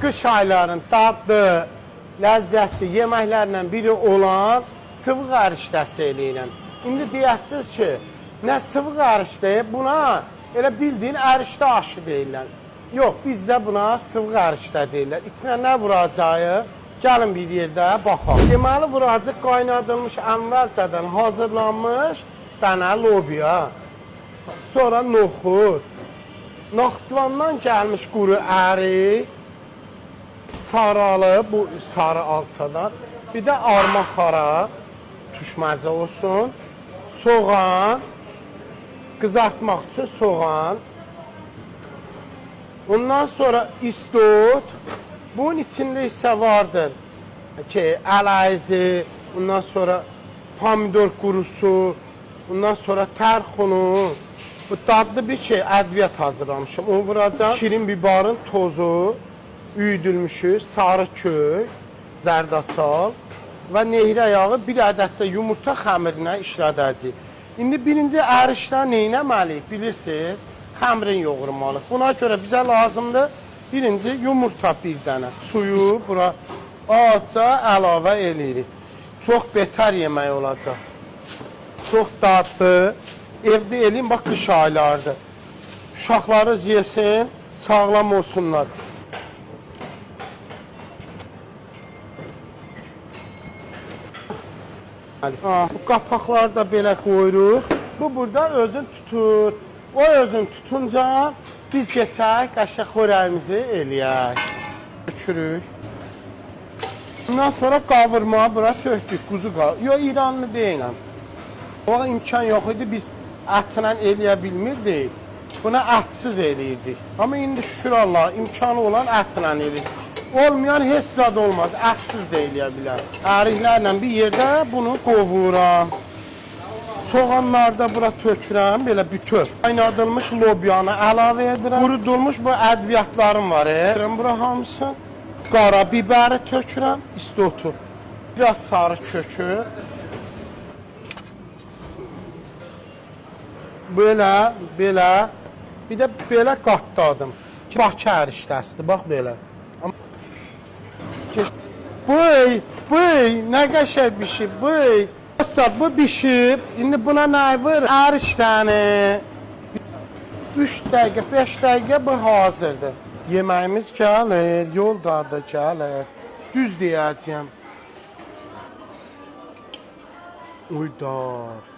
Qış ayların dadlı, ləzzətli yeməklərlə biri olan sıvı qarışdəsi eləyirəm. İndi deyəsiniz ki, nə sıvı qarışdır, buna elə bildiyin ərişdə aşı deyirlər. Yox, bizdə buna sıvı qarışdə deyirlər. İçinə nə vuracaq? Gəlin bir yerdə baxaq. Deməli, vuracaq qaynadılmış, əvvəlcədən hazırlanmış dənə lobiya. Sonra noxud. Naxçıvandan gəlmiş quru ərik. Saralı, bu sarı alçadan. Bir də arma xara, tuşməzə olsun. Soğan, qızartmaq üçün soğan. Ondan sonra istot. Bunun içində isə vardır ki, ələyzi, ondan sonra pomidor qurusu, ondan sonra tərxunu. Bu dadlı bir şey, ədviyyat hazırlamışım. Onu vuracaq. Şirin bibarın tozu, üyüdülmüşü, sarı kök, zərdaçal və nehrə yağı, bir ədəd də yumurta xəmirinə işlədəcəyik. İndi birinci ərişdən neynəməliyik, bilirsiniz? Xəmirin yoğurmalıq. Buna görə bizə lazımdır birinci yumurta bir dənə. Suyu bura azca əlavə eləyirik. Çox betər yemək olacaq. Çox dadlı. Evdə eləyin, bax qış aylardır. Uşaqlarınız yesin, sağlam olsunlar. Bu qapaqları da belə qoyuruq. Bu burada özün tutur. O özün tutunca biz keçək, qəşəng xörəyimizi eləyək. Ökürük. Bundan sonra qavurmağı bura tökdük, quzu qavur. Yox, İranlı deyiləm. O imkan yox idi, biz ətlə eləyə bilmirdik. Buna ətsiz eləyirdik. Amma indi şükür Allah, imkanı olan ətlə eləyirdik. Olmayan heç zad olmaz, ətsiz də eləyə bilər. Əriklərlə bir yerdə bunu qovuram. Soğanları da bura tökürəm, belə bütöv. Qaynadılmış lobyanı əlavə edirəm. Qurudulmuş bu ədviyyatlarım var. Tökürəm bura hamısı. Qara bibəri tökürəm, istotu. Biraz sarı kökü. Belə, belə. Bir də belə qatladım. Bakı ərişdəsidir, bax belə. Bıy, nə qəşəng bişib, bıy. Bu bişib, indi buna nə vır? Ərişdəni. 3 dəqiqə, 5 dəqiqə bu hazırdır. Yeməyimiz gəlir, yolda da gəlir. Düz deyəcəyəm. Uydar.